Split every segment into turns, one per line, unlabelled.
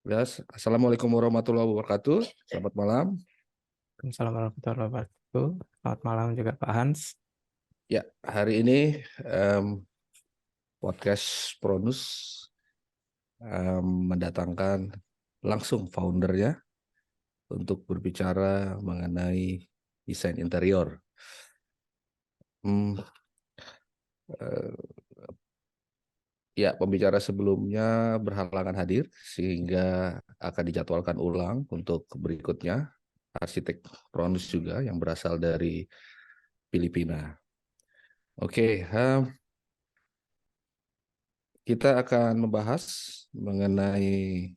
Ya, Assalamualaikum warahmatullahi wabarakatuh. Selamat malam.
Assalamualaikum warahmatullahi wabarakatuh. Selamat malam juga Pak Hans.
Ya, hari ini podcast Pronus mendatangkan langsung foundernya untuk berbicara mengenai desain interior. Hmm, eh, ya, pembicara sebelumnya berhalangan hadir sehingga akan dijadwalkan ulang untuk berikutnya. Arsitek Pronus juga yang berasal dari Filipina. Oke, kita akan membahas mengenai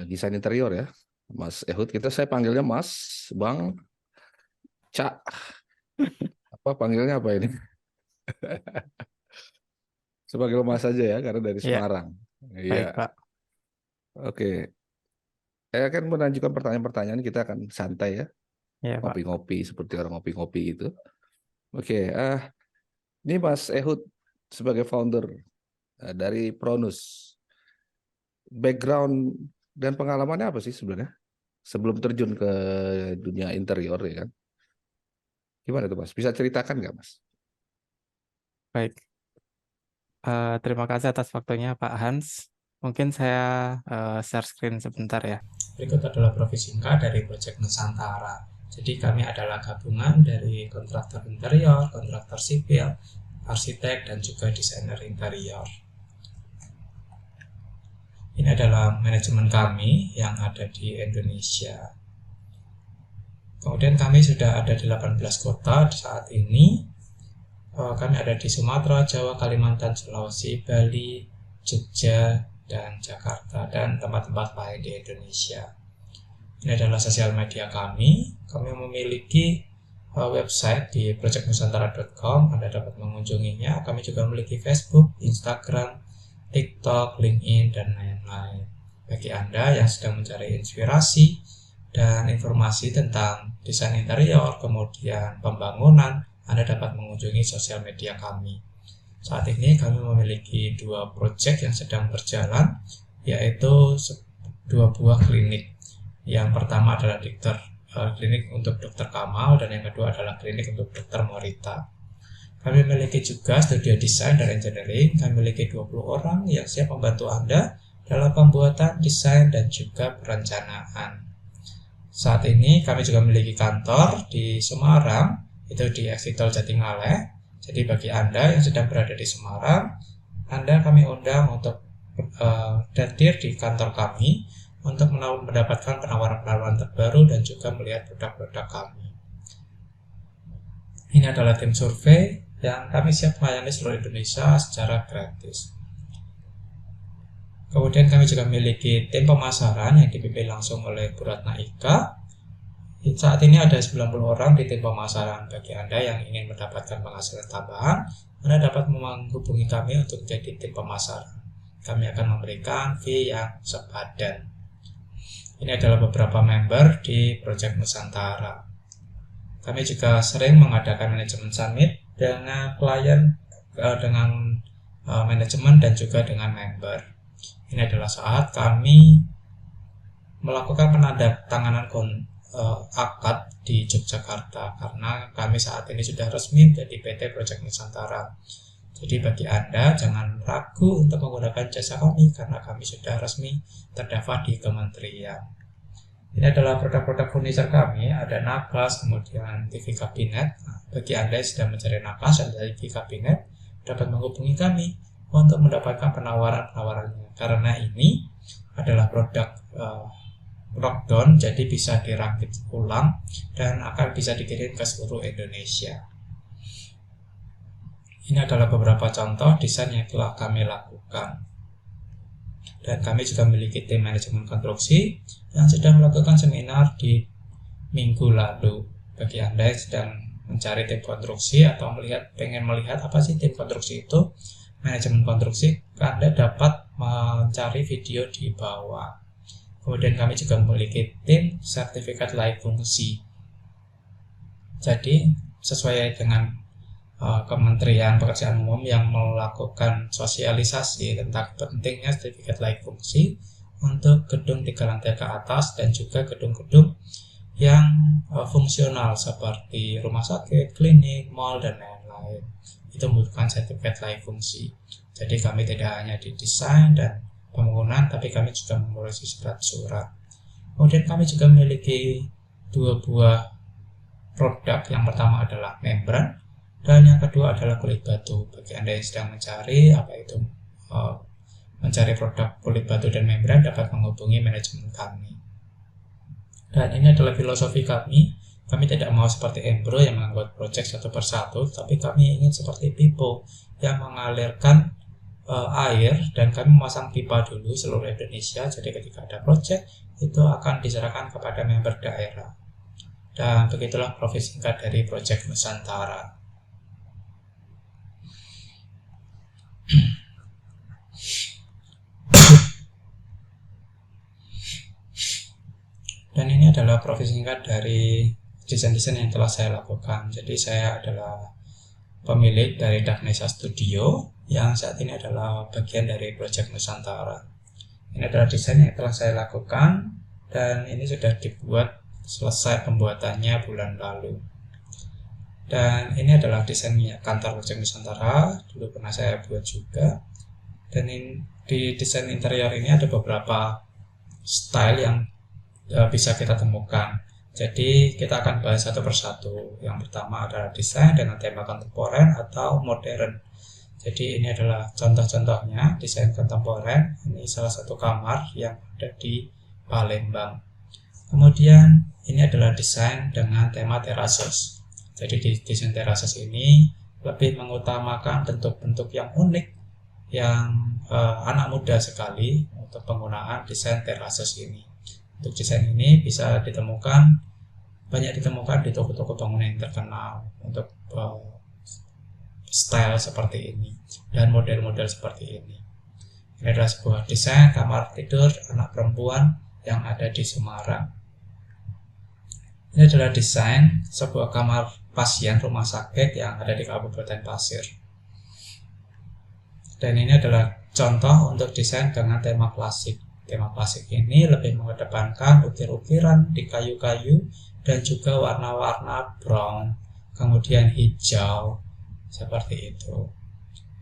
desain interior ya, Mas Ehud. Saya panggilnya Mas, Bang, Cak. Apa panggilnya apa ini? Sebagai Mas saja ya, karena dari
Iya,
Semarang.
baik
Iya,
Pak.
oke. Saya akan mengajukan pertanyaan-pertanyaan. Kita akan santai ya,
Iya Pak.
ngopi-ngopi seperti orang ngopi-ngopi itu. Oke, ini Mas Ehud sebagai founder dari Pronus. Background dan pengalamannya apa sih sebenarnya? Sebelum terjun ke dunia interior ya kan? Gimana tuh Mas? Bisa ceritakan nggak Mas?
Baik. Terima kasih atas waktunya Pak Hans. Mungkin saya share screen sebentar ya. Berikut adalah profil singkat dari Proyek Nusantara. Jadi kami adalah gabungan dari kontraktor interior, kontraktor sipil, arsitek, dan juga desainer interior. Ini adalah manajemen kami yang ada di Indonesia. Kemudian kami sudah ada di 18 kota saat ini. Kami ada di Sumatera, Jawa, Kalimantan, Sulawesi, Bali, Jogja, dan Jakarta, dan tempat-tempat lain di Indonesia. Ini adalah sosial media kami. Kami memiliki website di projectnusantara.com. Anda dapat mengunjunginya. Kami juga memiliki Facebook, Instagram, TikTok, LinkedIn, dan lain-lain. Bagi Anda yang sedang mencari inspirasi dan informasi tentang desain interior, kemudian pembangunan, Anda dapat mengunjungi sosial media kami. Saat ini kami memiliki 2 proyek yang sedang berjalan, yaitu 2 buah klinik. Yang pertama adalah klinik untuk Dr. Kamal, dan yang kedua adalah klinik untuk Dr. Morita. Kami memiliki juga studio desain dan engineering. Kami memiliki 20 orang yang siap membantu Anda dalam pembuatan desain dan juga perencanaan. Saat ini kami juga memiliki kantor di Semarang, itu di Exit Tol Jatingaleh. Jadi bagi Anda yang sedang berada di Semarang, Anda kami undang untuk hadir di kantor kami untuk mendapatkan penawaran-penawaran terbaru dan juga melihat produk-produk kami. Ini adalah tim survei yang kami siap melayani seluruh Indonesia secara gratis. Kemudian kami juga memiliki tim pemasaran yang dipimpin langsung oleh Bu Ratna Ika. Saat ini ada 90 orang di tim pemasaran. Bagi Anda yang ingin mendapatkan penghasilan tambahan, Anda dapat menghubungi kami untuk menjadi tim pemasaran. Kami akan memberikan fee yang sepadan. Ini adalah beberapa member di Proyek Nusantara. Kami juga sering mengadakan manajemen summit dengan klien, dengan manajemen dan juga dengan member. Ini adalah saat kami melakukan penandatanganan akad di Yogyakarta, karena kami saat ini sudah resmi menjadi PT Proyek Nusantara. Jadi bagi Anda jangan ragu untuk menggunakan jasa kami karena kami sudah resmi terdaftar di kementerian. Ini adalah produk-produk furniture kami, ada nakas, kemudian TV kabinet. Bagi Anda yang sedang mencari nakas dan TV kabinet, dapat menghubungi kami untuk mendapatkan penawaran-penawarannya. Karena ini adalah produk lockdown, jadi bisa dirakit ulang dan akan bisa dikirim ke seluruh Indonesia. Ini adalah beberapa contoh desain yang telah kami lakukan. Dan kami juga memiliki tim manajemen konstruksi yang sedang melakukan seminar di minggu lalu. Bagi Anda yang sedang mencari tim konstruksi atau pengen melihat apa sih tim konstruksi itu, manajemen konstruksi, Anda dapat mencari video di bawah. Kemudian kami juga memiliki tim sertifikat layak fungsi. Jadi sesuai dengan Kementerian Pekerjaan Umum yang melakukan sosialisasi tentang pentingnya sertifikat layak fungsi, untuk gedung 3 lantai ke atas dan juga gedung-gedung yang fungsional seperti rumah sakit, klinik, mall, dan lain-lain. Itu membutuhkan sertifikat layak fungsi. Jadi kami tidak hanya di desain dan pembangunan, tapi kami juga mengurusi surat-surat. Kemudian kami juga memiliki 2 buah produk. Yang pertama adalah membran dan yang kedua adalah kulit batu. Bagi Anda yang sedang mencari apa itu mencari produk kulit batu dan membran, dapat menghubungi manajemen kami. Dan ini adalah filosofi kami. Kami tidak mau seperti Embro yang membuat proyek satu persatu, tapi kami ingin seperti Pipo yang mengalirkan air, dan kami memasang pipa dulu seluruh Indonesia. Jadi ketika ada proyek itu akan diserahkan kepada member daerah. Dan begitulah profil singkat dari proyek Nusantara. Dan ini adalah profil singkat dari desain-desain yang telah saya lakukan. Jadi saya adalah pemilik dari Dagnesa Studio yang saat ini adalah bagian dari proyek Nusantara. Ini adalah desain yang telah saya lakukan dan ini sudah dibuat, selesai pembuatannya bulan lalu. Dan ini adalah desain kantor proyek Nusantara, dulu pernah saya buat juga. Dan di desain interior ini ada beberapa style yang bisa kita temukan. Jadi kita akan bahas satu persatu. Yang pertama adalah desain dengan tema kontemporer atau modern. Jadi ini adalah contoh-contohnya desain kontemporer. Ini salah satu kamar yang ada di Palembang. Kemudian ini adalah desain dengan tema terasus. Jadi di desain terasus ini lebih mengutamakan bentuk-bentuk yang unik, yang anak muda sekali untuk penggunaan desain terasus ini. Untuk desain ini bisa banyak ditemukan di toko-toko bangunan yang terkenal untuk style seperti ini dan model-model seperti ini. Ini adalah sebuah desain kamar tidur anak perempuan yang ada di Semarang. Ini adalah desain sebuah kamar pasien rumah sakit yang ada di Kabupaten Pasir. Dan ini adalah contoh untuk desain dengan tema klasik. Tema klasik ini lebih mengedepankan ukir-ukiran di kayu-kayu dan juga warna-warna brown, kemudian hijau, seperti itu.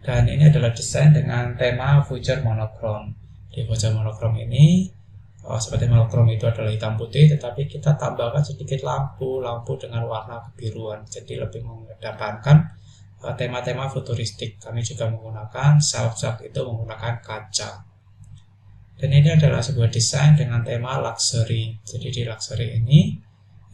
Dan ini adalah desain dengan tema future monochrome. Di future monochrome ini, seperti monochrome itu adalah hitam putih, tetapi kita tambahkan sedikit lampu dengan warna kebiruan. Jadi lebih mengedepankan tema-tema futuristik. Kami juga menggunakan shelf-shelf itu menggunakan kaca. Dan ini adalah sebuah desain dengan tema luxury. Jadi di luxury ini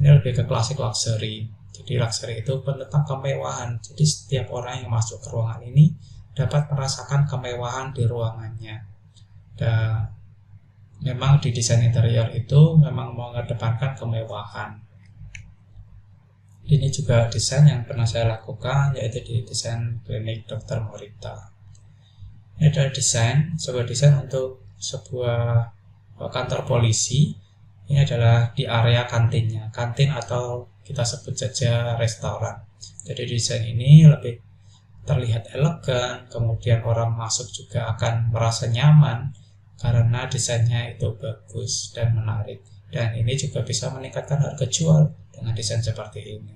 lebih ke klasik luxury. Jadi luxury itu tentang kemewahan. Jadi setiap orang yang masuk ke ruangan ini dapat merasakan kemewahan di ruangannya. Dan memang di desain interior itu memang mengedepankan kemewahan. Ini juga desain yang pernah saya lakukan, yaitu di desain klinik Dr. Morita. Ini adalah sebuah desain untuk sebuah kantor polisi. Ini adalah di area kantin atau kita sebut saja restoran. Jadi desain ini lebih terlihat elegan, kemudian orang masuk juga akan merasa nyaman karena desainnya itu bagus dan menarik. Dan ini juga bisa meningkatkan harga jual dengan desain seperti ini.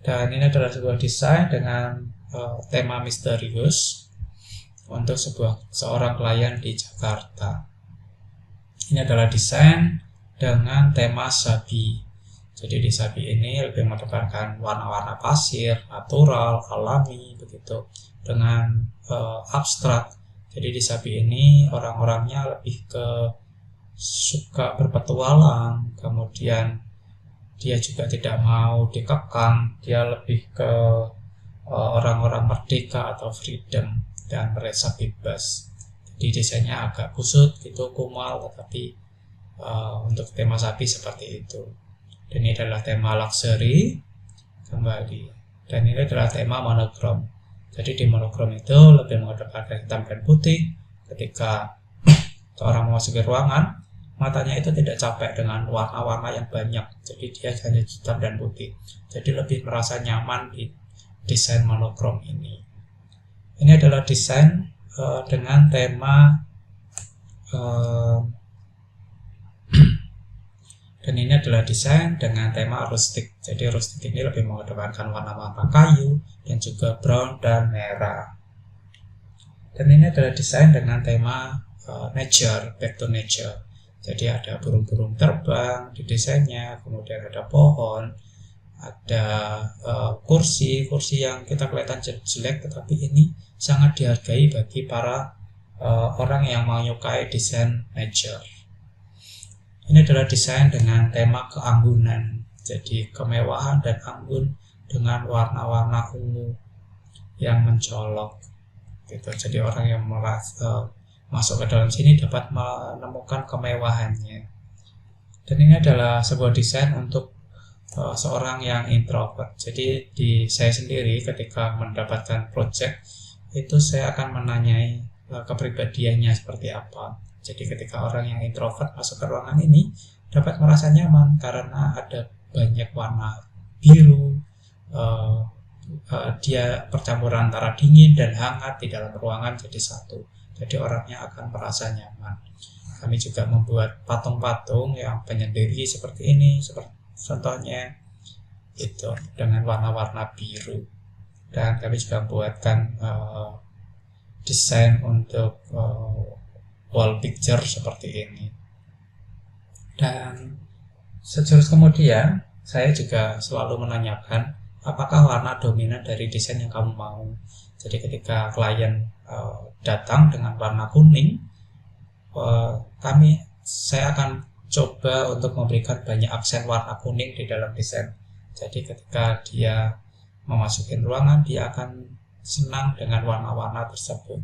Dan ini adalah sebuah desain dengan tema misterius untuk seorang klien di Jakarta. Ini adalah desain dengan tema sabi. Jadi di sabi ini lebih menekankan warna-warna pasir, natural, alami, begitu, dengan abstrak. Jadi di sabi ini orang-orangnya lebih ke suka berpetualang, kemudian dia juga tidak mau dikekang, dia lebih ke orang-orang merdeka atau freedom dan merasa bebas. Jadi desainnya agak kusut gitu, kumal, tetapi untuk tema sapi seperti itu. Dan ini adalah tema luxury kembali. Dan ini adalah tema monochrome. Jadi di monochrome itu lebih mengedepankan hitam dan putih. Ketika seorang memasuki ruangan, matanya itu tidak capek dengan warna-warna yang banyak. Jadi dia hanya hitam dan putih. Jadi lebih merasa nyaman di desain monochrome ini. Ini adalah desain dengan tema Dan ini adalah desain dengan tema rustic. Jadi rustic ini lebih mengedepankan warna-warna kayu dan juga brown dan merah. Dan ini adalah desain dengan tema nature, back to nature. Jadi ada burung-burung terbang di desainnya, kemudian ada pohon, ada kursi yang kita kelihatan jelek, tetapi ini sangat dihargai bagi para orang yang menyukai desain nature. Ini adalah desain dengan tema keanggunan, jadi kemewahan dan anggun dengan warna-warna ungu yang mencolok. Gitu. Jadi orang yang masuk ke dalam sini dapat menemukan kemewahannya. Dan ini adalah sebuah desain untuk seorang yang introvert. Jadi di saya sendiri ketika mendapatkan project itu saya akan menanyai kepribadiannya seperti apa. Jadi ketika orang yang introvert masuk ke ruangan ini dapat merasa nyaman karena ada banyak warna biru, dia percampuran antara dingin dan hangat di dalam ruangan jadi satu. Jadi orangnya akan merasa nyaman. Kami juga membuat patung-patung yang penyendiri seperti ini, seperti contohnya itu dengan warna-warna biru. Dan kami juga membuatkan desain untuk wall picture seperti ini. Dan sejurus kemudian saya juga selalu menanyakan apakah warna dominan dari desain yang kamu mau. Jadi ketika klien datang dengan warna kuning, saya akan coba untuk memberikan banyak aksen warna kuning di dalam desain. Jadi ketika dia memasuki ruangan, dia akan senang dengan warna-warna tersebut.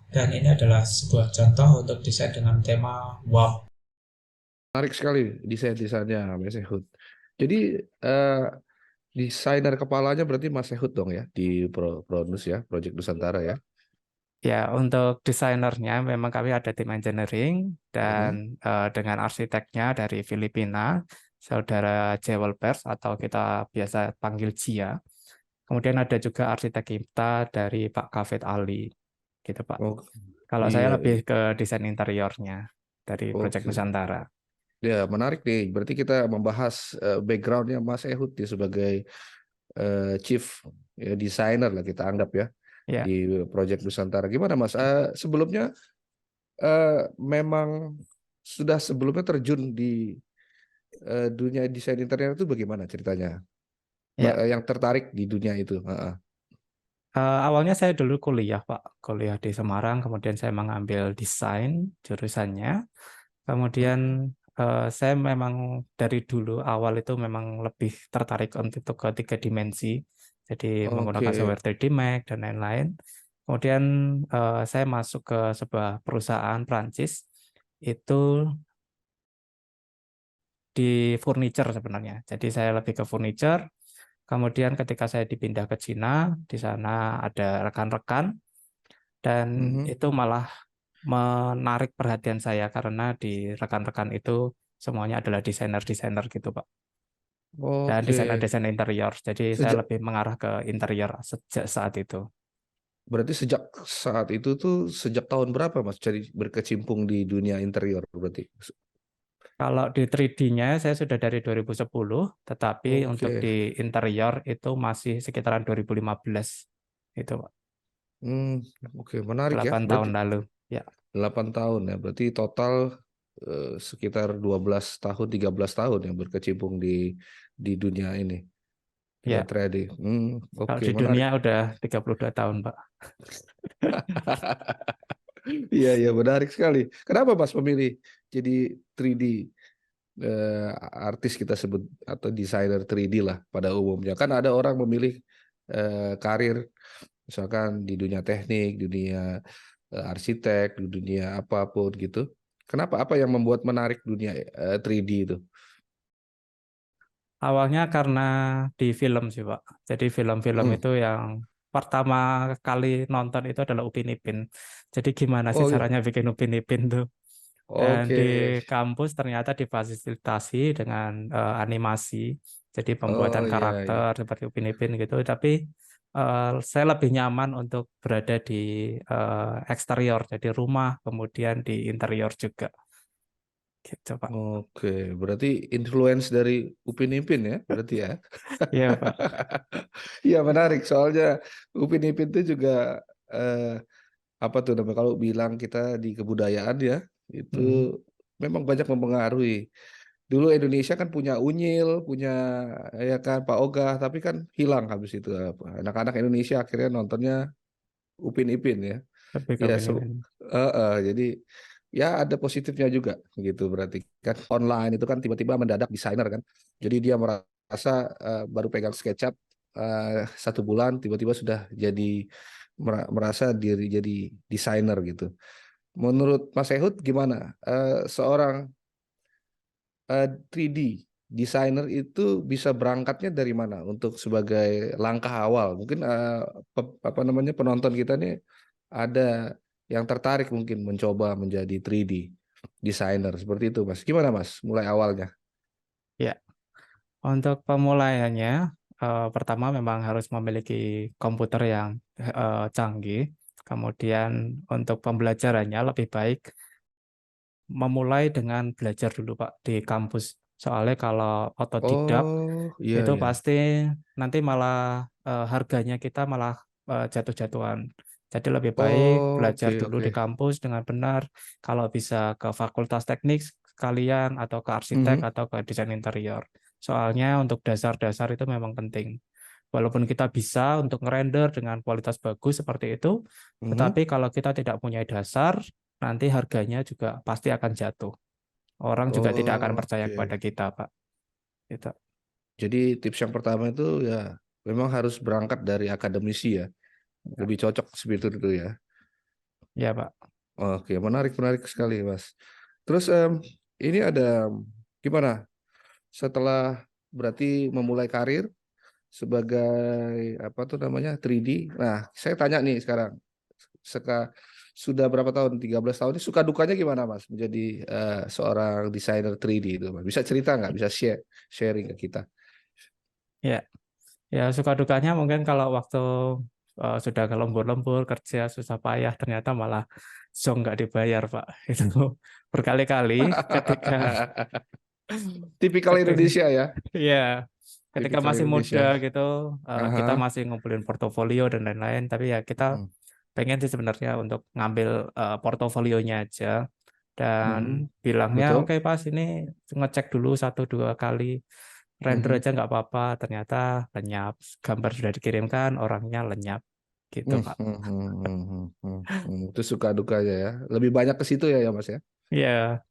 Dan ini adalah sebuah contoh untuk desain dengan tema wow.
Menarik sekali desain-desainnya Mas Ehud. Jadi desainer kepalanya berarti Mas Ehud dong ya di Pronus ya, Project Nusantara ya.
Ya, untuk desainernya memang kami ada tim engineering dan dengan arsiteknya dari Filipina, saudara Jewel Pers atau kita biasa panggil Jia. Kemudian ada juga arsitek kita dari Pak Kafet Ali, gitu Pak.
Oh,
Kalau
iya,
saya lebih ke desain interiornya dari Project
oke.
Nusantara.
Ya, menarik nih. Berarti kita membahas backgroundnya Mas Ehud ya sebagai chief designer lah kita anggap ya,
Ya.
di Project Nusantara. Gimana Mas? Sebelumnya memang sudah sebelumnya terjun di dunia desain interior itu bagaimana ceritanya?
Ya.
Yang tertarik di dunia itu?
Awalnya saya dulu kuliah Pak, kuliah di Semarang, kemudian saya mengambil desain jurusannya. Kemudian saya memang dari dulu awal itu memang lebih tertarik untuk ke 3 dimensi, jadi menggunakan
Oke.
software 3D Max dan lain-lain. Kemudian saya masuk ke sebuah perusahaan Prancis, itu di furniture sebenarnya. Jadi saya lebih ke furniture. Kemudian ketika saya dipindah ke Cina, di sana ada rekan-rekan, dan itu malah menarik perhatian saya karena di rekan-rekan itu semuanya adalah desainer-desainer gitu Pak. Dan
Oke.
desainer-desainer interior. Jadi saya lebih mengarah ke interior sejak saat itu.
Berarti sejak saat itu tuh sejak tahun berapa Mas jadi berkecimpung di dunia interior berarti?
Kalau di 3D-nya saya sudah dari 2010, tetapi untuk
Oke.
di interior itu masih sekitaran 2015 itu Pak.
Oke, menarik ya.
8 tahun lalu. Ya.
8 tahun ya. Berarti total sekitar 12 tahun, 13 tahun yang berkecimpung di dunia ini. Dunia
Ya.
3D.
Kalau
Oke,
di
menarik.
dunia udah 32 tahun, Pak.
Iya, iya, menarik sekali. Kenapa Mas memilih jadi 3D artis kita sebut atau desainer 3D lah pada umumnya? Kan ada orang memilih karir misalkan di dunia teknik, di dunia arsitek, di dunia apapun gitu. Kenapa? Apa yang membuat menarik dunia 3D itu?
Awalnya karena di film sih, Pak. Jadi film-film itu yang pertama kali nonton itu adalah Upin Ipin. Jadi gimana sih
Oh iya.
caranya bikin Upin Ipin tuh? Dan
Oke.
di kampus ternyata difasilitasi dengan animasi. Jadi
Oh
pembuatan
iya, iya.
karakter seperti Upin Ipin gitu. Tapi saya lebih nyaman untuk berada di eksterior, jadi rumah, kemudian di interior juga. gitu Pak.
Oke, berarti influence dari Upin Ipin ya, berarti ya.
Iya Pak.
Iya menarik, soalnya Upin Ipin itu juga apa tuh namanya kalau bilang kita di kebudayaan ya, itu
Mm.
memang banyak mempengaruhi. Dulu Indonesia kan punya Unyil, punya ya kan Pak Ogah, tapi kan hilang habis itu apa. Anak-anak Indonesia akhirnya nontonnya Upin Ipin ya.
Lebih ke
Ya,
opinion.
jadi ya ada positifnya juga gitu berarti kan online itu kan tiba-tiba mendadak desainer kan. Jadi dia merasa baru pegang SketchUp 1 bulan tiba-tiba sudah jadi merasa diri jadi desainer gitu. Menurut Mas Ehud gimana? Seorang 3D desainer itu bisa berangkatnya dari mana untuk sebagai langkah awal? Mungkin apa namanya penonton kita nih ada yang tertarik mungkin mencoba menjadi 3D designer seperti itu, Mas. Gimana, Mas? Mulai awalnya.
Ya, untuk pemulaiannya pertama memang harus memiliki komputer yang canggih. Kemudian untuk pembelajarannya lebih baik memulai dengan belajar dulu Pak di kampus. Soalnya kalau otodidak
Oh, iya
itu
iya.
pasti nanti malah harganya kita malah jatuh-jatuhan. Jadi lebih baik
Oh,
belajar
oke
dulu
oke.
di kampus dengan benar. Kalau bisa ke fakultas teknik sekalian atau ke arsitek
Mhm,
atau ke desain interior. Soalnya untuk dasar-dasar itu memang penting. Walaupun kita bisa untuk ngerender dengan kualitas bagus seperti itu,
mhm.
tetapi kalau kita tidak punya dasar, nanti harganya juga pasti akan jatuh. Orang juga tidak akan
Oh,
percaya
oke.
kepada kita, Pak. Gitu.
Jadi tips yang pertama itu ya memang harus berangkat dari akademisi ya.
Ya,
Lebih cocok seperti itu ya.
ya, Pak.
Oke, menarik menarik sekali, Mas. Terus ini ada gimana? Setelah berarti memulai karir sebagai apa tuh namanya 3D. Nah, saya tanya nih sekarang, sudah berapa tahun? 13 tahun ini suka dukanya gimana, Mas? Menjadi seorang desainer 3D itu, Mas. Bisa cerita nggak? Bisa sharing ke kita?
Ya, ya suka dukanya mungkin kalau waktu sudah lembur-lembur kerja susah payah ternyata malah zong nggak dibayar, Pak. Itu berkali-kali ketika
Tipikal
ketika
Indonesia ya.
ya ketika
Tipikal
masih muda
Indonesia.
gitu kita
Aha.
masih ngumpulin portofolio dan lain-lain, tapi ya kita
Mhm.
pengen sih sebenarnya untuk ngambil portofolionya aja dan
Mhm.
bilangnya
Betul.
oke Pas ini ngecek dulu 1-2 kali render
Mhm.
aja nggak apa-apa, ternyata lenyap, gambar sudah dikirimkan orangnya lenyap gitu
Hmm,
Pak.
hmm, hmm, hmm, Itu suka dukanya ya. Lebih banyak ke situ ya, ya Mas ya.
Iya,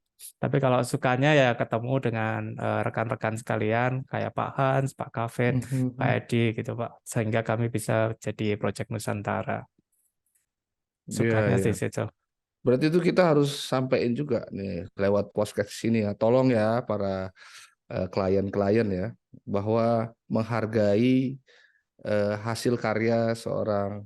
tapi kalau sukanya ya ketemu dengan rekan-rekan sekalian kayak Pak Hans, Pak Kavin,
Hmm, hmm,
Pak
hmm.
Edi gitu Pak, sehingga kami bisa jadi Project Nusantara.
Iya,
Sukanya
iya.
sih situ.
Berarti itu kita harus sampaikan juga nih lewat podcast sini ya. Tolong ya para klien-klien ya bahwa menghargai hasil karya seorang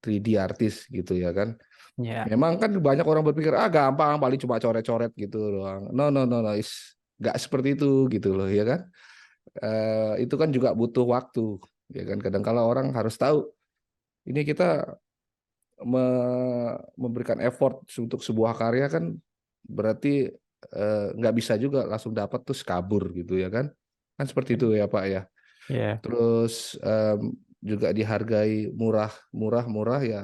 3D artis gitu ya kan.
Ya,
Memang kan banyak orang berpikir ah gampang paling cuma coret-coret gitu doang. No no no no, nggak seperti itu gitu loh ya kan. Itu kan juga butuh waktu ya kan. Kadang kala orang harus tahu ini kita memberikan effort untuk sebuah karya kan berarti nggak bisa juga langsung dapat terus kabur gitu ya kan. Kan seperti itu ya Pak ya.
ya,
Terus juga dihargai murah murah murah ya.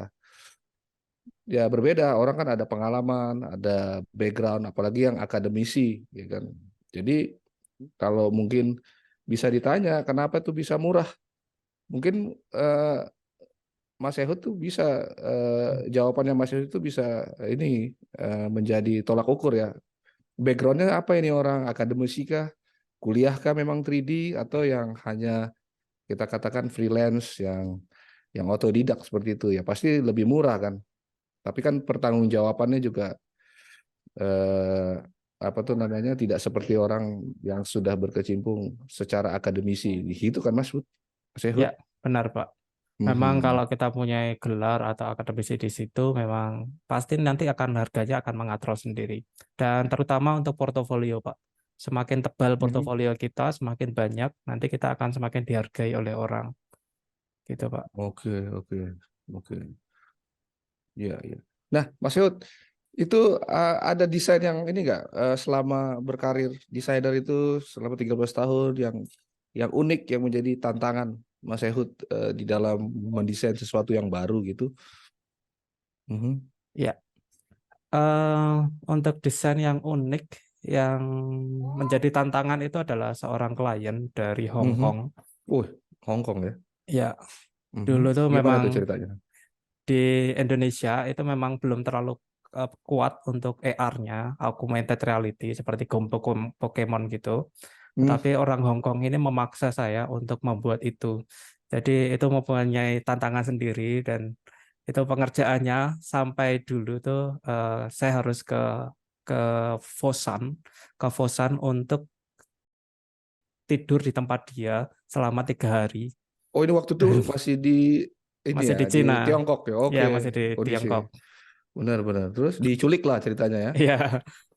Ya berbeda, orang kan ada pengalaman, ada background, apalagi yang akademisi, ya kan. Jadi kalau mungkin bisa ditanya kenapa tuh bisa murah, mungkin Mas Ehud tuh bisa jawabannya Mas Ehud tuh bisa ini menjadi tolak ukur ya. Backgroundnya apa ini orang akademisi kah, kuliah kah memang 3D atau yang hanya kita katakan freelance yang otodidak seperti itu ya pasti lebih murah kan. Tapi kan pertanggungjawabannya juga eh, apa tuh namanya tidak seperti orang yang sudah berkecimpung secara akademisi gitu kan Mas
ya,
Ehud.
benar Pak. Memang
Mhm.
kalau kita punya gelar atau akademisi di situ, memang pasti nanti akan harganya akan mengatur sendiri. Dan terutama untuk portofolio, Pak. Semakin tebal
Mhm.
portofolio kita, semakin banyak, nanti kita akan semakin dihargai oleh orang. Gitu, Pak.
Oke oke oke ya ya. Nah Mas Ehud Itu ada desain yang ini nggak selama berkarir desainer itu selama 13 tahun yang unik yang menjadi tantangan Mas Ehud di dalam mendesain sesuatu yang baru gitu. Mhm.
Ya, untuk desain yang unik yang menjadi tantangan itu adalah seorang klien dari Hong
Mhm.
Kong.
Hong Kong ya.
Ya,
Mhm.
dulu tuh
Gimana
memang
tuh ceritanya?
di Indonesia itu memang belum terlalu kuat untuk AR-nya, augmented reality seperti Pokemon gitu.
Hmm.
Tetapi orang Hong Kong ini memaksa saya untuk membuat itu. Jadi itu mempunyai tantangan sendiri dan itu pengerjaannya sampai dulu tuh saya harus ke Fosan, untuk tidur di tempat dia selama 3 hari.
Oh ini waktu itu masih di ini
Masih
ya
di
di
Cina,
Tiongkok ya.
ya
Oke,
masih di
kondisi.
Tiongkok.
Benar-benar. Terus diculik lah ceritanya ya.
Ya,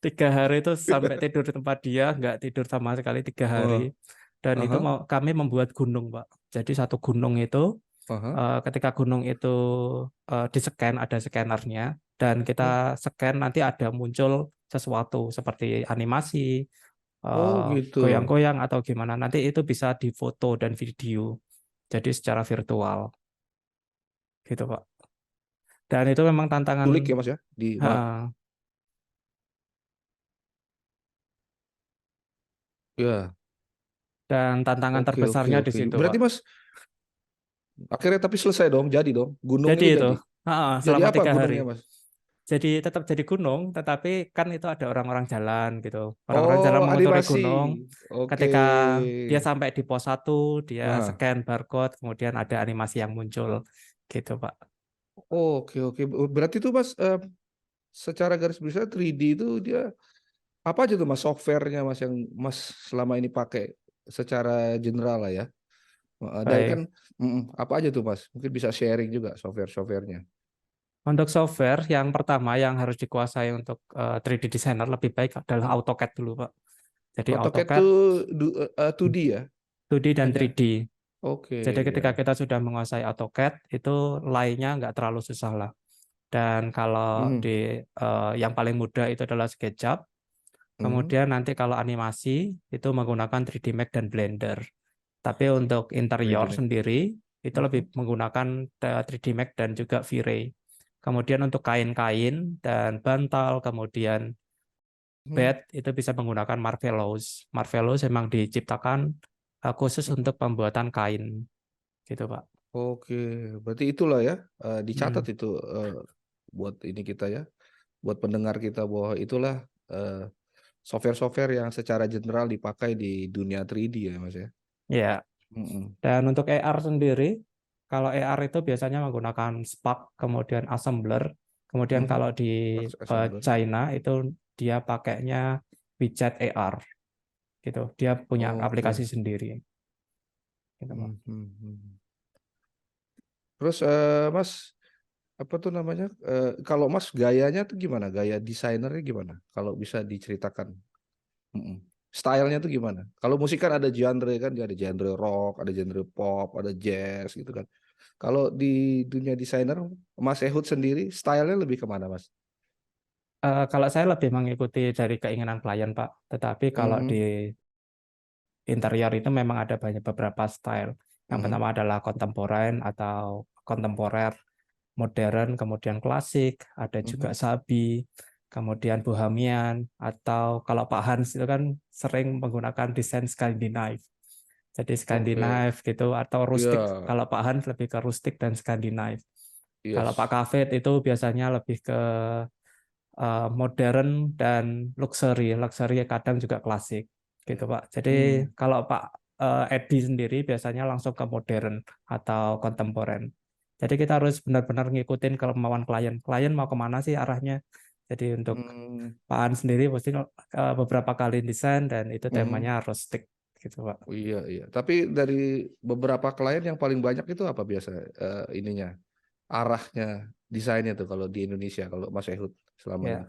3 hari itu sampai tidur di tempat dia, nggak tidur sama sekali 3 hari.
Oh,
Dan itu
aha,
kami membuat gunung, Pak. Jadi satu gunung itu,
aha.
ketika gunung itu di-scan, ada scannernya, dan kita
Oh,
scan nanti ada muncul sesuatu seperti animasi,
oh gitu.
goyang-goyang atau gimana. Nanti itu bisa difoto dan video. Jadi secara virtual, gitu, Pak. Dan itu memang tantangan.
Culik ya Mas ya di ya.
Dan tantangan
Oke, oke,
terbesarnya di
oke.
situ,
Berarti
Pak.
Mas akhirnya tapi selesai dong, jadi dong. Gunung
Jadi
itu
itu,
jadi. Jadi
selama
apa
3 hari.
gunungnya Mas?
Jadi tetap jadi gunung, tetapi kan itu ada orang-orang jalan gitu. Orang-orang jalan
Oh,
menguturi gunung.
animasi. Oke.
Ketika dia sampai di pos 1, dia
Nah,
scan barcode, kemudian ada animasi yang muncul, gitu, Pak.
oke, oke. Berarti itu Mas secara garis besar 3D itu dia apa aja tuh Mas softwarenya Mas yang Mas selama ini pakai secara general lah ya. Dari kan
Baik.
apa aja tuh Mas? Mungkin bisa sharing juga software-softwarenya.
Untuk software, yang pertama yang harus dikuasai untuk 3D designer lebih baik adalah AutoCAD dulu, Pak. Jadi
AutoCAD
AutoCAD
tuh 2D ya
2D dan
hanya.
3D.
Oke
Jadi ketika
ya.
kita sudah menguasai AutoCAD, itu lainnya nggak terlalu susah lah. Dan kalau
Mhm,
yang paling mudah itu adalah SketchUp.
mhm.
Kemudian nanti kalau animasi itu menggunakan 3D Max dan Blender. Tapi untuk interior
Ready.
sendiri itu
Mhm,
lebih menggunakan 3D Max dan juga V-Ray. Kemudian untuk kain-kain dan bantal, kemudian
mhm,
bed itu bisa menggunakan Marvelous. Marvelous memang diciptakan khusus
mhm.
untuk pembuatan kain, gitu, Pak.
Oke, berarti itulah ya dicatat
Hmm.
itu buat ini kita ya, buat pendengar kita bahwa itulah eh, software-software yang secara general dipakai di dunia 3D ya Mas ya.
Ya.
Mhm,
Dan untuk AR sendiri, kalau AR itu biasanya menggunakan Spark, kemudian Assembler. Kemudian
mhm.
kalau di
Assembler.
China itu dia pakainya WeChat AR gitu. Dia punya aplikasi
Oke.
sendiri gitu, Pak.
Mhm, mhm. Terus Mas apa tuh namanya? Kalau Mas gayanya tuh gimana? Gaya desainernya gimana? Kalau bisa diceritakan. Mhm. Stylenya tuh gimana? Kalau musik kan ada genre kan, ada genre rock, ada genre pop, ada jazz gitu kan. Kalau di dunia desainer, Mas Ehud sendiri, stylenya lebih kemana Mas?
Kalau saya lebih mengikuti dari keinginan klien, Pak. Tetapi kalau di
Mhm,
interior itu memang ada beberapa style. Yang
mhm,
pertama adalah kontemporer atau kontemporer, modern, kemudian klasik, ada juga
mhm.
sabi, kemudian bohemian, atau kalau Pak Hans itu kan sering menggunakan desain Skandinav. Jadi
Oke,
Skandinav gitu atau rustik.
ya,
Kalau Pak Hans lebih ke rustik dan Skandinav. Kalau Pak
yes.
Kafet itu biasanya lebih ke modern dan luxury. Luxury kadang juga klasik gitu, Pak. Jadi
Hmm,
kalau Pak Edi sendiri biasanya langsung ke modern atau kontemporer. Jadi kita harus benar-benar ngikutin kemauan klien. Klien mau kemana sih arahnya? Jadi untuk
hmm,
Pak An sendiri pasti beberapa kali desain dan itu
mhm.
temanya rustic gitu, Pak.
Oh, iya, iya. Tapi dari beberapa klien yang paling banyak itu apa biasa ininya, arahnya, desainnya tuh kalau di Indonesia, kalau Mas Ehud selama
Ya,
ini.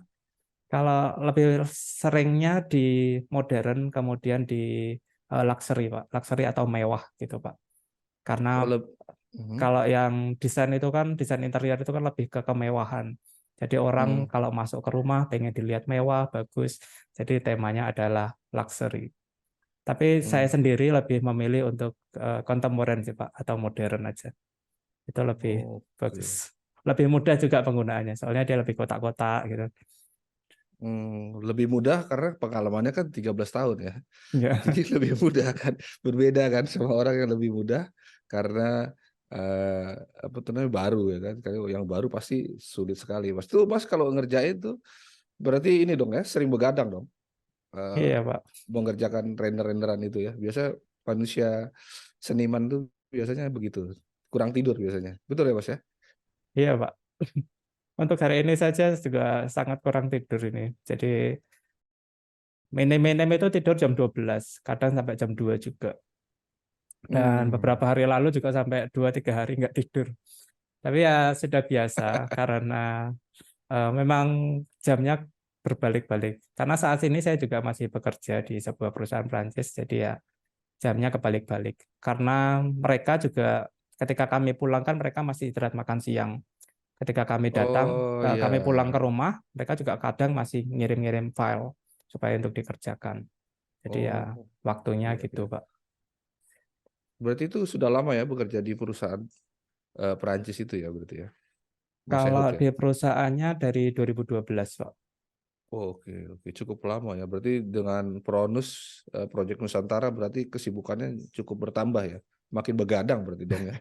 kalau lebih seringnya di modern kemudian di luxury, Pak. Luxury atau mewah gitu, Pak. Karena
Oh, mhm.
kalau yang desain itu kan desain interior itu kan lebih ke kemewahan. Jadi orang kalau masuk ke rumah pengen dilihat mewah, bagus. Jadi temanya adalah luxury. Tapi saya sendiri lebih memilih untuk kontemporer sih Pak, atau modern aja. Itu lebih
Oke.
bagus. Lebih mudah juga penggunaannya, soalnya dia lebih kotak-kotak gitu.
Lebih mudah karena pengalamannya kan 13 tahun ya.
Ya.
Jadi lebih mudah kan, berbeda kan sama orang yang lebih mudah karena apa namanya baru ya kan. Kalau yang baru pasti sulit sekali. Mas kalau ngerjain tuh berarti ini dong ya, sering begadang dong.
Iya Pak.
Mengerjakan render-renderan itu ya. Biasa manusia seniman tuh biasanya begitu. Kurang tidur biasanya. Betul ya Mas ya?
Iya Pak. Untuk hari ini saja juga sangat kurang tidur ini. Jadi minim-minim itu tidur jam 12, kadang sampai jam 2 juga. Dan beberapa hari lalu juga sampai 2-3 hari nggak tidur. Tapi ya sudah biasa karena memang jamnya berbalik-balik. Karena saat ini saya juga masih bekerja di sebuah perusahaan Prancis, jadi ya jamnya kebalik-balik. Karena mereka juga ketika kami pulang kan mereka masih istirahat makan siang. Ketika kami datang,
Oh
kami pulang ke
iya.
rumah, mereka juga kadang masih ngirim-ngirim file supaya untuk dikerjakan. Jadi ya
Oh
waktunya
iya,
gitu,
iya.
Pak.
Berarti itu sudah lama ya bekerja di perusahaan Perancis itu ya berarti ya, Mas Ehud
Kalau
ya.
di perusahaannya dari 2012, Pak.
Oh, oke cukup lama ya. Berarti dengan Pronus Project Nusantara berarti kesibukannya cukup bertambah ya. Makin begadang berarti dong ya.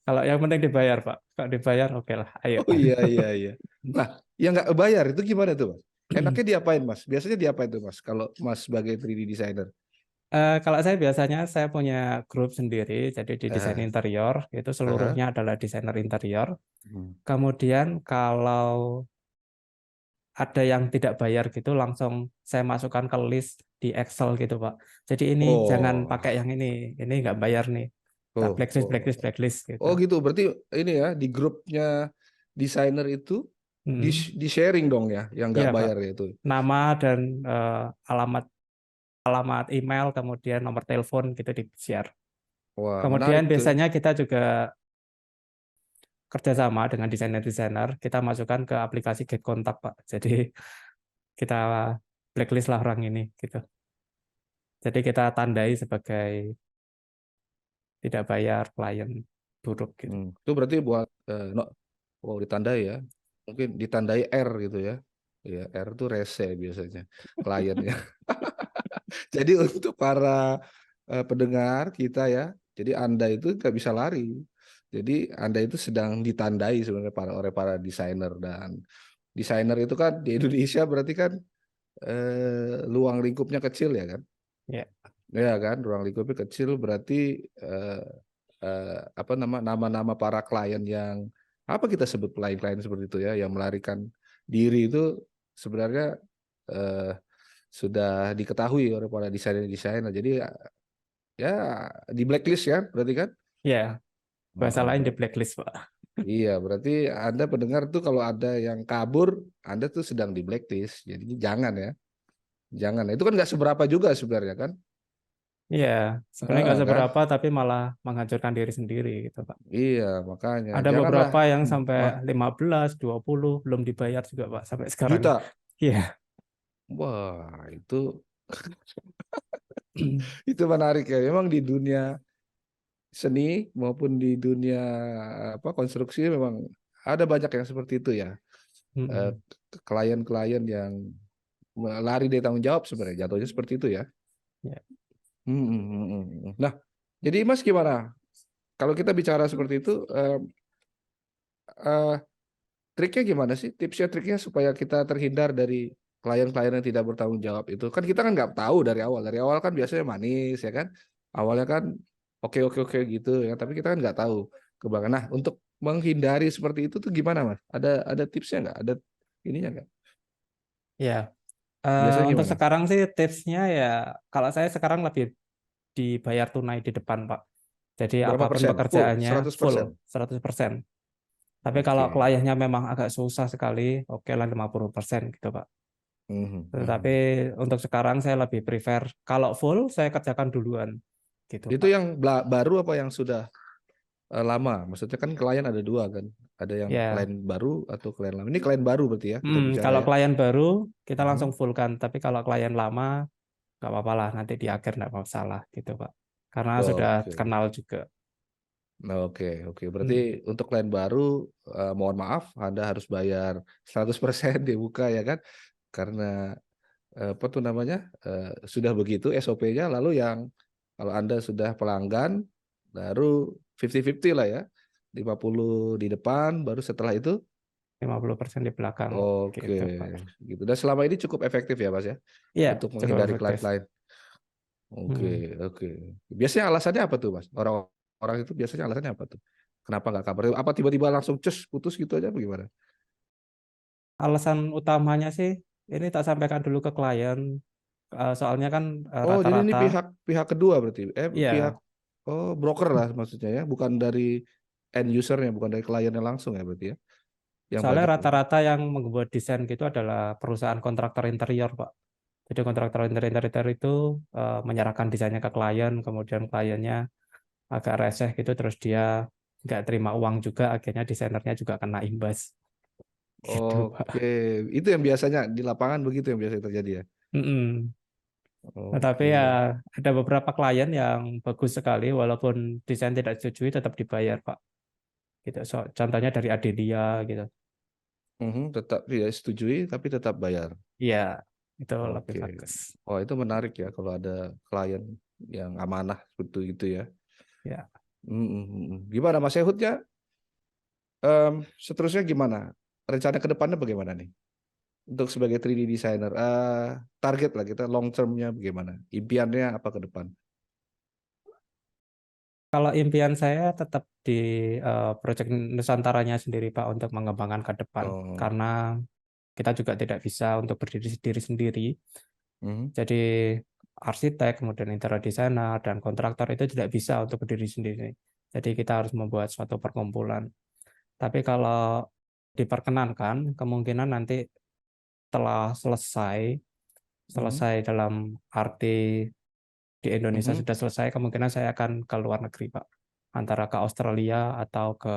Kalau yang penting dibayar, Pak. Kalau dibayar, oke lah, ayo.
Oh iya. Nah, yang nggak bayar itu gimana tuh Mas? Enaknya diapain Mas? Biasanya diapain tuh Mas? Kalau Mas sebagai 3D designer?
Kalau saya biasanya saya punya grup sendiri, jadi di desain
Eh,
interior, itu
eh,
seluruhnya adalah desainer interior.
hmm.
Kemudian kalau ada yang tidak bayar gitu, langsung saya masukkan ke list di Excel gitu, Pak. Jadi ini jangan
Oh,
pakai yang ini nggak bayar nih. Tak
oh,
blacklist,
oh,
blacklist, blacklist gitu.
oh gitu. Berarti ini ya di grupnya desainer itu
Hmm.
di sharing dong ya, yang
Iya,
nggak
Pak.
bayar ya itu.
Nama dan alamat alamat email, kemudian nomor telepon gitu di-share.
Wah,
Kemudian
menarik tuh.
biasanya kita juga kerjasama dengan desainer-desainer, kita masukkan ke aplikasi Get Kontak, Pak. Jadi kita blacklist lah orang ini gitu. Jadi kita tandai sebagai tidak bayar klien buruk gitu.
Itu berarti buat no, oh ditandai ya. Mungkin ditandai R gitu ya. Ya, R itu rese biasanya kliennya. Jadi untuk para pendengar kita ya, jadi Anda itu nggak bisa lari. Jadi Anda itu sedang ditandai sebenarnya oleh para desainer dan desainer itu kan di Indonesia berarti kan luang lingkupnya kecil ya kan?
Ya.
Ya kan, ruang lingkupnya kecil berarti apa nama-nama para klien yang apa kita sebut klien-klien seperti itu ya, yang melarikan diri itu sebenarnya eh, sudah diketahui oleh para desainer-desainer. Jadi ya di blacklist ya, berarti kan?
Ya, bahasa lain di
Heeh.
blacklist, Pak.
Iya, berarti Anda pendengar tuh kalau ada yang kabur, Anda tuh sedang di blacklist. Jadi jangan ya, jangan. Itu kan nggak seberapa juga sebenarnya kan?
Iya, sebenarnya nggak
Kan?
seberapa tapi malah menghancurkan diri sendiri gitu, Pak.
Iya, makanya
Ada
janganlah.
beberapa yang sampai
Wah,
15, 20 belum dibayar juga, Pak, sampai sekarang.
juta.
Iya.
Wah, itu menarik ya. Memang di dunia seni maupun di dunia apa konstruksi memang ada banyak yang seperti itu ya. Eh,
Mm-mm.
Klien-klien yang lari dari tanggung jawab sebenarnya jatuhnya seperti itu ya.
Ya.
Nah, jadi Mas gimana? Kalau kita bicara seperti itu, eh, triknya gimana sih? Tipsnya, triknya supaya kita terhindar dari klien-klien yang tidak bertanggung jawab itu. Kan kita kan nggak tahu dari awal. Dari awal kan biasanya manis ya kan. Awalnya kan oke gitu ya. Tapi kita kan nggak tahu ke belakang. Nah, untuk menghindari seperti itu tuh gimana Mas? Ada tipsnya nggak? Ada ininya nggak?
Ya,
Biasanya
untuk
gimana?
sekarang sih tipsnya ya, kalau saya sekarang lebih dibayar tunai di depan, Pak. Jadi
Berapa
apapun
persen? Full,
pekerjaannya
100%.
full 100%. Tapi kalau
Oke.
kliennya memang agak susah sekali, oke lah 50% gitu, Pak. Tetapi untuk sekarang saya lebih prefer kalau full saya kerjakan duluan gitu,
Itu
Pak.
yang baru apa yang sudah? lama? Maksudnya kan klien ada dua kan, ada yang
Ya,
klien baru atau klien lama. Ini klien baru berarti ya kita bicara
kalau
ya.
klien baru kita langsung
Mhm.
fullkan, tapi kalau klien lama nggak apa-apa lah, nanti di akhir nggak masalah gitu Pak. Karena sudah
Oke.
kenal juga.
Oke. Berarti
Hmm,
untuk klien baru, mohon maaf, Anda harus bayar 100% di muka ya kan, karena apa tuh namanya, sudah begitu SOP-nya. Lalu yang kalau Anda sudah pelanggan, baru 50-50 lah ya, 50 di depan, baru setelah itu
50% di belakang
oke,
gitu Pak.
gitu. Dan selama ini cukup efektif ya Mas ya,
Iya,
untuk
cukup
menghindari
efektif.
klien-klien. Oke,
Hmm.
oke. Biasanya alasannya apa tuh Mas? Orang itu biasanya alasannya apa tuh? Kenapa nggak kabar? Apa tiba-tiba langsung cus putus gitu aja, bagaimana?
Alasan utamanya sih ini tak sampaikan dulu ke klien, soalnya kan
Oh, jadi ini
rata-rata
pihak pihak kedua berarti? Pihak,
ya,
oh, broker lah maksudnya ya, bukan dari end usernya, bukan dari kliennya langsung ya berarti ya, yang
soalnya
banyak berarti.
rata-rata yang membuat desain gitu adalah perusahaan kontraktor interior Pak. Jadi kontraktor interior itu menyerahkan desainnya ke klien, kemudian kliennya agak reseh gitu, terus dia nggak terima uang juga, akhirnya desainernya juga kena imbas gitu
Oke,
Pak.
itu yang biasanya di lapangan begitu yang biasa terjadi ya.
Mm-mm. Nah, tapi
Oke.
ya ada beberapa klien yang bagus sekali, walaupun desain tidak disetujui tetap dibayar Pak. Gitu. Contohnya dari Adelia gitu.
Tetap tidak setujui tapi tetap bayar.
Iya, itu lebih
Oke.
bagus.
Oh, itu menarik ya kalau ada klien yang amanah seperti itu ya.
Ya.
Gimana Mas Ehudnya? Seterusnya gimana? Rencana ke depannya bagaimana nih? Untuk sebagai 3D designer, target lah kita long term-nya bagaimana? Impiannya apa ke depan?
Kalau impian saya tetap di proyek Nusantaranya sendiri Pak untuk mengembangkan ke depan.
Oh,
Karena kita juga tidak bisa untuk berdiri sendiri sendiri.
mhm.
Jadi arsitek, kemudian interior designer, dan kontraktor itu tidak bisa untuk berdiri sendiri. Jadi kita harus membuat suatu perkumpulan. Tapi kalau diperkenankan, kemungkinan nanti setelah selesai,
Mhm.
selesai dalam arti di Indonesia
Mhm.
sudah selesai, kemungkinan saya akan ke luar negeri, Pak. Antara ke Australia atau ke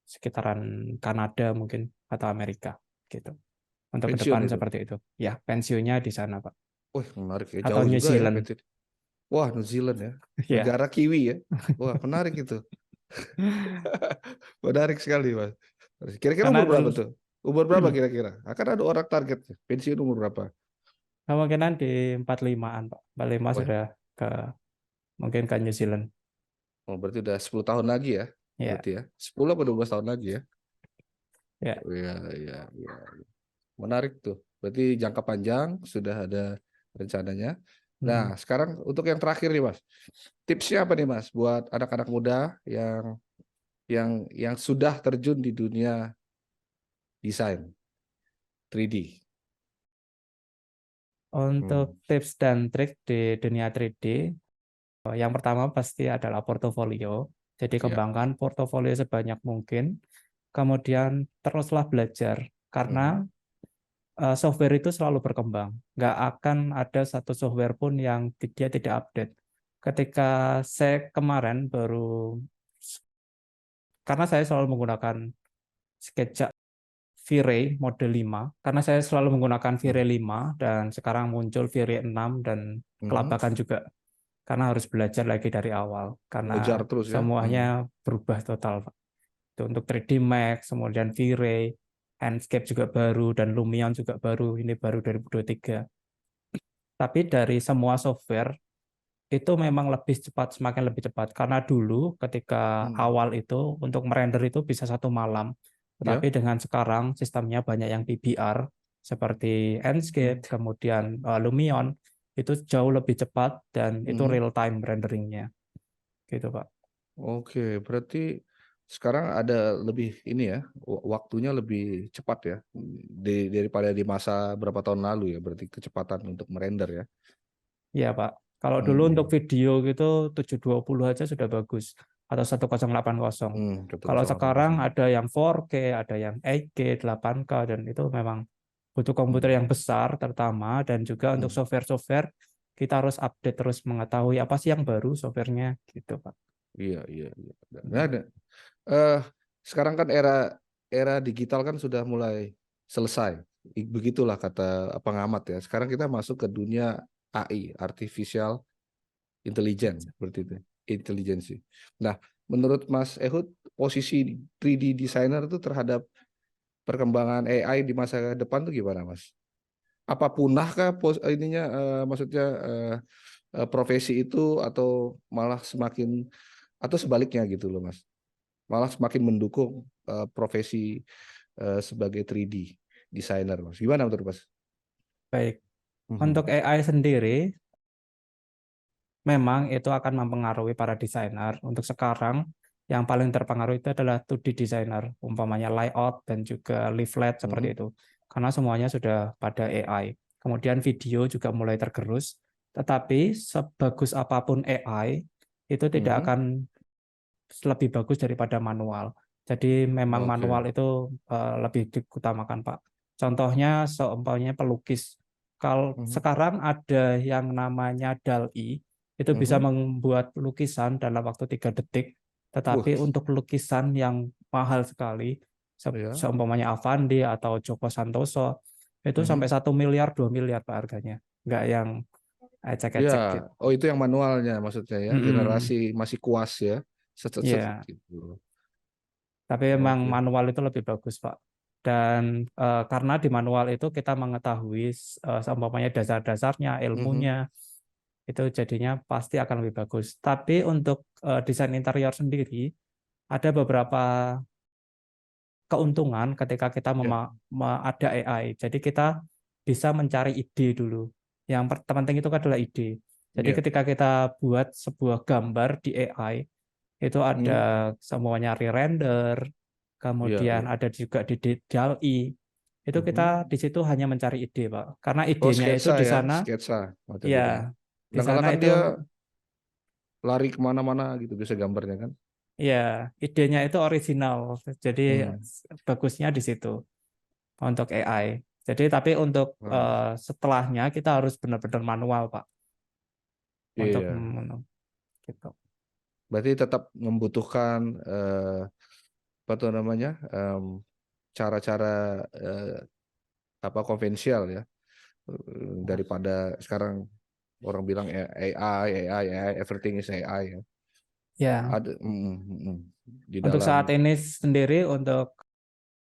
sekitaran Kanada mungkin, atau Amerika, gitu. Untuk ke
Pensiun
depan
itu.
seperti itu. Ya, pensiunnya di sana, Pak.
Wah, menarik ya.
Atau
Jauh
New
juga ya
Zealand.
pensiun. Wah, New Zealand ya.
Ya.
Negara Kiwi ya. Wah, menarik itu. Menarik sekali, Mas. Kira-kira
Karena
umur berapa tuh? Umur berapa kira-kira? Akan ada orang target pensiun umur berapa?
kemungkinan di 45-an, Pak. 45
Wah,
sudah ke mungkin ke New Zealand.
oh, berarti udah 10 tahun lagi ya.
Ya,
Berarti ya. 10 atau 12 tahun lagi ya.
ya.
Iya, iya, iya. Menarik tuh. Berarti jangka panjang sudah ada rencananya. Nah,
Hmm.
sekarang untuk yang terakhir nih, Mas. Tipsnya apa nih, Mas, buat anak-anak muda yang sudah terjun di dunia desain 3D?
Untuk
Hmm,
tips dan trik di dunia 3D, yang pertama pasti adalah portofolio. Jadi
ya.
kembangkan portofolio sebanyak mungkin. Kemudian teruslah belajar
Mhm.
karena software itu selalu berkembang. Nggak akan ada satu software pun yang dia tidak update. Ketika saya kemarin baru, karena saya selalu menggunakan SketchUp V-Ray mode 5, karena saya selalu menggunakan V-Ray
Mhm.
5 dan sekarang muncul V-Ray 6 dan
Mhm.
kelabakan juga. Karena harus belajar lagi dari awal
Ngejar
karena
terus ya.
semuanya berubah total, Pak. Itu untuk 3D Max, kemudian V-Ray, Enscape juga baru dan Lumion juga baru. Ini baru 2023. Tapi dari semua software itu memang lebih cepat, semakin lebih cepat. Karena dulu ketika
Hmm.
awal itu untuk merender itu bisa 1 malam.
Ya.
Tetapi dengan sekarang sistemnya banyak yang PBR seperti
Hmm.
Enscape, kemudian Lumion, itu jauh lebih cepat dan itu
Mhm.
real time renderingnya. Gitu, Pak.
Oke, berarti sekarang ada lebih ini ya, waktunya lebih cepat ya, daripada di masa berapa tahun lalu ya, berarti kecepatan untuk merender ya.
Iya, Pak. Kalau dulu untuk
Mhm.
video gitu 720 aja sudah bagus atau 1080. Kalau sekarang
1080.
ada yang 4K, ada yang 8K, 8K dan itu memang butuh komputer
Hmm.
yang besar terutama dan juga untuk
Hmm.
software-software kita harus update terus mengetahui apa sih yang baru softwarenya gitu, Pak.
Iya, iya, iya. Nah, eh, sekarang kan era digital kan sudah mulai selesai. Begitulah kata pengamat ya. Sekarang kita masuk ke dunia AI, artificial intelligence, seperti itu. Intelligence. Nah, menurut Mas Ehud, posisi 3D designer itu terhadap perkembangan AI di masa depan tuh gimana, Mas? Apa punahkah ininya maksudnya profesi itu atau malah semakin atau sebaliknya gitu loh, Mas? Malah semakin mendukung profesi sebagai 3D designer, Mas. Gimana menurut Mas?
Baik,
Mhm.
untuk AI sendiri memang itu akan mempengaruhi para desainer. Untuk sekarang yang paling terpengaruh itu adalah 2D designer, umpamanya layout dan juga leaflet seperti
Mhm.
itu. Karena semuanya sudah pada AI. Kemudian video juga mulai tergerus. Tetapi sebagus apapun AI, itu tidak
Mhm.
akan lebih bagus daripada manual. Jadi memang
Oke.
manual itu lebih diutamakan, Pak. Contohnya seumpamanya pelukis. Kalau
Mhm.
sekarang ada yang namanya DALL-E, itu bisa
Mhm.
membuat lukisan dalam waktu 3 detik.
Wah,
Tetapi untuk lukisan yang mahal sekali,
ya.
seumpamanya Avandi atau Joko Santoso, itu sampai
Mhm.
1 miliar, 2 miliar Pak harganya. Nggak yang
Ya,
ecek-ecek gitu.
oh itu yang manualnya maksudnya ya, generasi
Mm-mm.
masih kuas ya, set set set
Iya.
gitu.
Tapi memang
Oke.
manual itu lebih bagus, Pak. Dan karena di manual itu kita mengetahui seumpamanya dasar-dasarnya,
Mhm.
ilmunya, itu jadinya pasti akan lebih bagus. Tapi untuk desain interior sendiri, ada beberapa keuntungan ketika kita
Ya,
ada AI. Jadi kita bisa mencari ide dulu. Yang terpenting itu adalah ide. Jadi
ya.
ketika kita buat sebuah gambar di AI, itu
Mhm.
ada semuanya re-render,
Iya,
kemudian
iya.
ada juga di DALL-E. Itu
Mhm.
kita di situ hanya mencari ide, Pak. Karena
Oh,
idenya itu
sketsa
di
ya,
sana,
sketsa materi.
ya, di
Kadang-kadang
sana
kan
itu,
dia lari kemana-mana gitu bisa gambarnya kan.
ya, idenya itu original. Jadi
Hmm.
bagusnya di situ untuk AI. Jadi tapi untuk
Wah,
setelahnya kita harus benar-benar manual, Pak, untuk
iya.
gitu.
Berarti tetap membutuhkan apa tuh namanya cara-cara apa konvensial ya daripada sekarang orang bilang AI, everything is AI ya.
Ya,
Ada di
untuk
dalam
saat ini sendiri untuk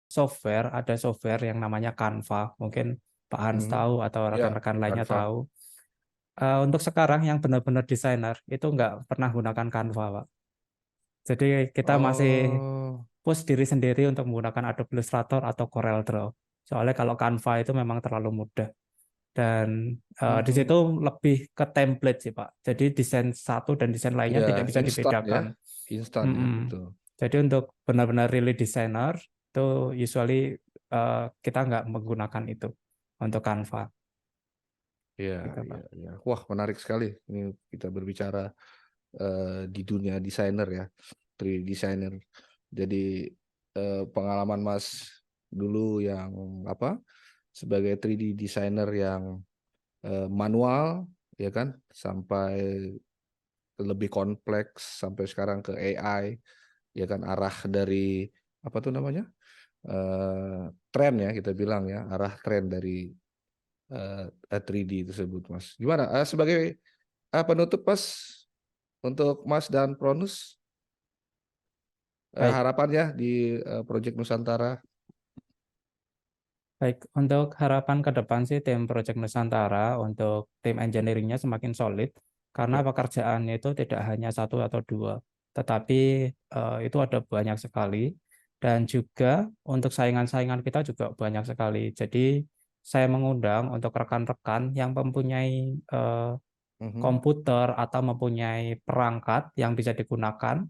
software, ada software yang namanya Canva. Mungkin Pak Hans
mm,
tahu atau
ya
rekan-rekan lainnya
Canva.
tahu. Untuk sekarang yang benar-benar desainer itu nggak pernah gunakan Canva, Pak. Jadi kita masih
Oh,
push diri sendiri untuk menggunakan Adobe Illustrator atau Corel Draw. Soalnya kalau Canva itu memang terlalu mudah. Dan di situ
mhm.
lebih ke template sih, Pak. Jadi desain satu dan desain lainnya
Ya
tidak bisa
instan ya,
dibedakan.
instan ya
Mm-mm.
betul.
Jadi untuk benar-benar really designer itu usually kita nggak menggunakan itu untuk Canva.
Ya,
Gitu,
ya,
Pak.
ya. Wah menarik sekali. Ini kita berbicara di dunia desainer ya, 3D designer. Jadi pengalaman Mas dulu yang apa sebagai 3D designer yang manual ya kan sampai lebih kompleks sampai sekarang ke AI ya kan arah dari apa tuh namanya tren ya kita bilang ya arah tren dari 3D tersebut Mas. Gimana sebagai penutup Mas untuk Mas dan Pronus
Baik,
harapannya di Project Nusantara.
baik. Untuk harapan ke depan sih tim Project Nusantara untuk tim engineeringnya semakin solid karena
Ya.
pekerjaannya itu tidak hanya satu atau dua, tetapi itu ada banyak sekali dan juga untuk saingan-saingan kita juga banyak sekali. Jadi saya mengundang untuk rekan-rekan yang mempunyai
Mhm.
komputer atau mempunyai perangkat yang bisa digunakan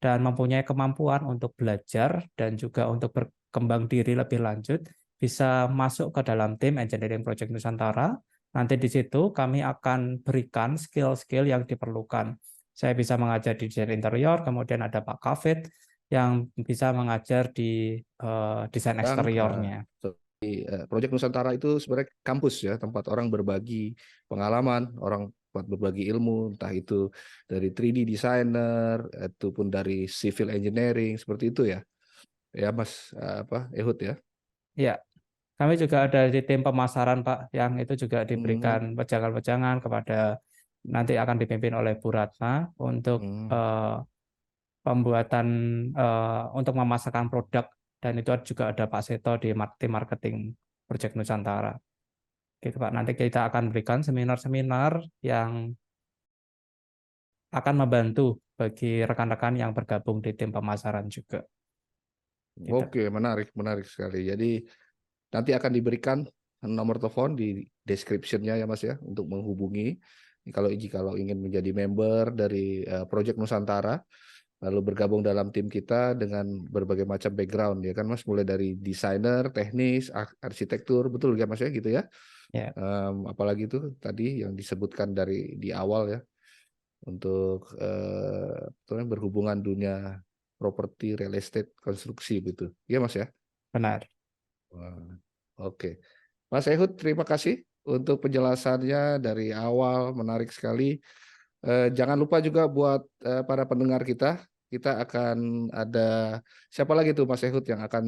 dan mempunyai kemampuan untuk belajar dan juga untuk berkembang diri lebih lanjut, bisa masuk ke dalam tim Engineering Project Nusantara. Nanti di situ kami akan berikan skill-skill yang diperlukan. Saya bisa mengajar di desain interior, kemudian ada Pak Kafid yang bisa mengajar di desain
Yang
eksteriornya.
Project Nusantara itu sebenarnya kampus ya, tempat orang berbagi pengalaman, orang buat berbagi ilmu, entah itu dari 3D designer ataupun dari civil engineering seperti itu ya. Ya Mas Ehud ya.
Ya, kami juga ada di tim pemasaran Pak, yang itu juga
Hmm,
diberikan wejangan-wejangan kepada nanti akan dipimpin oleh Bu Ratna untuk
hmm.
pembuatan untuk memasarkan produk, dan itu juga ada Pak Seto di tim marketing Project Nusantara. Gitu Pak. Nanti kita akan berikan seminar-seminar yang akan membantu bagi rekan-rekan yang bergabung di tim pemasaran juga. Gitu.
Oke, menarik sekali. Jadi nanti akan diberikan nomor telepon di description-nya ya Mas ya untuk menghubungi kalau ingin menjadi member dari Project Nusantara, lalu bergabung dalam tim kita dengan berbagai macam background ya kan Mas, mulai dari desainer, teknis, arsitektur, betul ya Mas ya gitu ya.
Ya,
Apalagi itu tadi yang disebutkan di awal ya, untuk berhubungan dunia properti, real estate, konstruksi gitu. Ya Mas ya.
benar.
Wah, oke. Mas Ehud, terima kasih untuk penjelasannya dari awal, menarik sekali. Jangan lupa juga buat para pendengar kita akan ada siapa lagi tuh Mas Ehud yang akan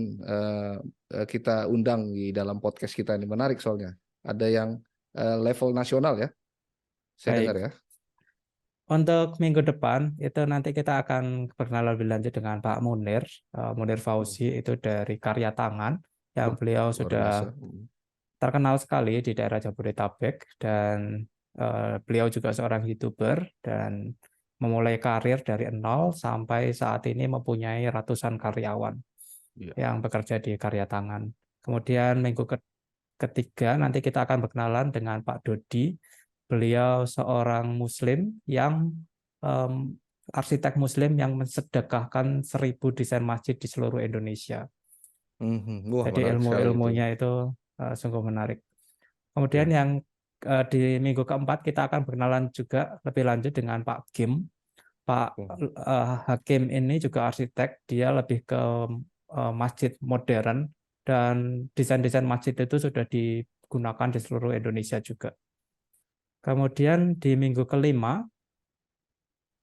kita undang di dalam podcast kita ini, menarik soalnya. Ada yang level nasional ya, saya dengar
Baik.
ya.
Untuk minggu depan itu nanti kita akan berkenalan lebih lanjut dengan Pak Munir, Munir
Oh,
Fauzi, itu dari Karya Tangan, yang
wah,
beliau
luar
sudah
biasa.
terkenal sekali di daerah Jabodetabek, dan beliau juga seorang YouTuber dan memulai karir dari nol sampai saat ini mempunyai ratusan karyawan
Iya.
yang bekerja di Karya Tangan. Kemudian minggu ketiga nanti kita akan berkenalan dengan Pak Dodi. Beliau seorang Muslim yang arsitek Muslim yang mensedekahkan 1.000 desain masjid di seluruh Indonesia.
Wah,
Jadi
menarik sekali itu.
ilmu-ilmunya itu sungguh menarik. Kemudian
Ya.
yang di minggu keempat kita akan berkenalan juga lebih lanjut dengan Pak Kim. Pak
Oh,
Hakim ini juga arsitek, dia lebih ke masjid modern, dan desain-desain masjid itu sudah digunakan di seluruh Indonesia juga. Kemudian di minggu kelima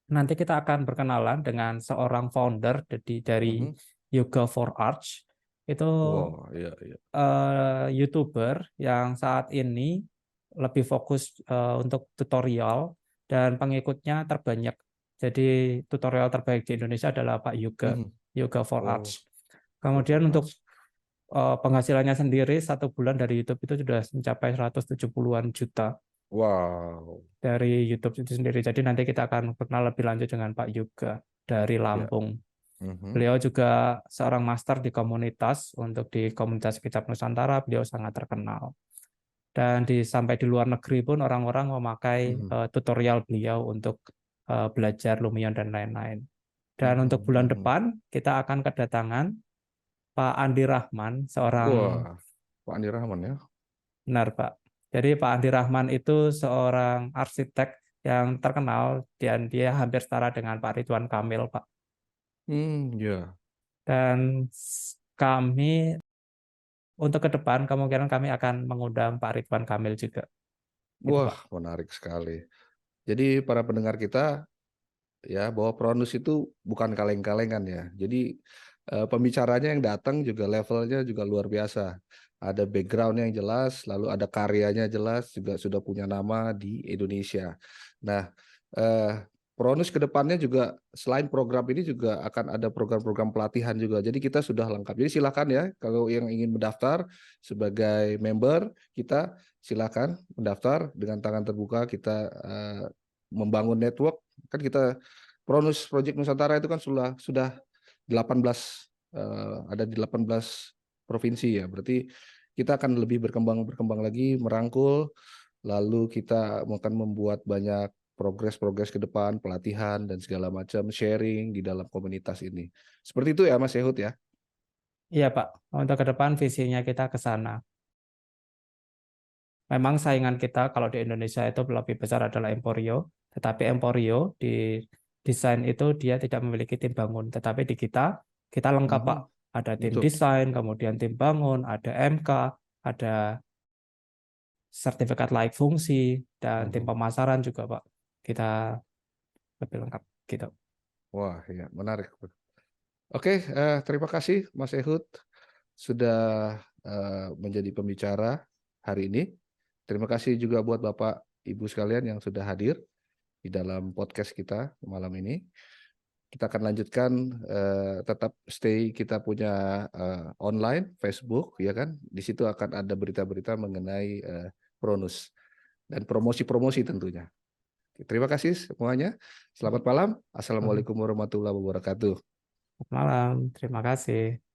nanti kita akan berkenalan dengan seorang founder dari
mhm.
Yoga for Arts. Itu
Wah, iya, iya.
YouTuber yang saat ini lebih fokus untuk tutorial, dan pengikutnya terbanyak. Jadi tutorial terbaik di Indonesia adalah Pak Yoga,
Mhm.
Yoga for
Oh,
Arts.
Yoga for
Kemudian untuk
Arts.
penghasilannya sendiri 1 bulan dari YouTube itu sudah mencapai 170-an juta
Wow.
dari YouTube itu sendiri. Jadi nanti kita akan kenal lebih lanjut dengan Pak Yoga dari
Ya.
Lampung.
Mhm.
Beliau juga seorang master di komunitas, untuk di komunitas kecap Nusantara beliau sangat terkenal. Dan sampai di luar negeri pun orang-orang memakai
Mhm.
tutorial beliau untuk belajar Lumion dan lain-lain. Dan untuk
Mhm.
bulan
Mhm.
depan kita akan kedatangan Pak Andi Rahman, seorang,
Wah, Pak Andi Rahman ya.
benar Pak. Jadi Pak Andi Rahman itu seorang arsitek yang terkenal, dan dia hampir setara dengan Pak Ridwan Kamil, Pak.
Ya.
Dan kami untuk ke depan kemungkinan kami akan mengundang Pak Ridwan Kamil juga. Gitu,
Wah,
Pak.
menarik sekali. Jadi para pendengar kita ya, bahwa Pronus itu bukan kaleng-kalengan ya. Jadi pembicaranya yang datang juga levelnya juga luar biasa. Ada background yang jelas, lalu ada karyanya jelas, juga sudah punya nama di Indonesia. Nah, Pronus ke depannya juga selain program ini juga akan ada program-program pelatihan juga. Jadi kita sudah lengkap. Jadi silakan ya, kalau yang ingin mendaftar sebagai member kita, silakan mendaftar dengan tangan terbuka. Kita membangun network. Kan kita Pronus Project Nusantara itu kan sudah 18 ada di 18 provinsi ya. Berarti kita akan lebih berkembang lagi, merangkul, lalu kita akan membuat banyak progres ke depan, pelatihan dan segala macam, sharing di dalam komunitas ini. Seperti itu ya Mas Ehud ya.
Iya Pak, untuk ke depan visinya kita ke sana. Memang saingan kita kalau di Indonesia itu lebih besar adalah Emporio, tetapi Emporio di desain itu dia tidak memiliki tim bangun, tetapi di kita lengkap Pak.
Mhm.
Ada tim
Betul.
desain, kemudian tim bangun, ada MK, ada sertifikat layak fungsi, dan tim
Mhm.
pemasaran juga Pak. Kita lebih lengkap gitu.
Wah, ya menarik. Oke, terima kasih Mas Ehud sudah menjadi pembicara hari ini. Terima kasih juga buat Bapak Ibu sekalian yang sudah hadir di dalam podcast kita malam ini. Kita akan lanjutkan, tetap stay, kita punya online Facebook, ya kan? Di situ akan ada berita-berita mengenai Pronus dan promosi-promosi tentunya. Terima kasih semuanya. Selamat malam. Assalamualaikum warahmatullahi wabarakatuh.
Selamat malam, terima kasih.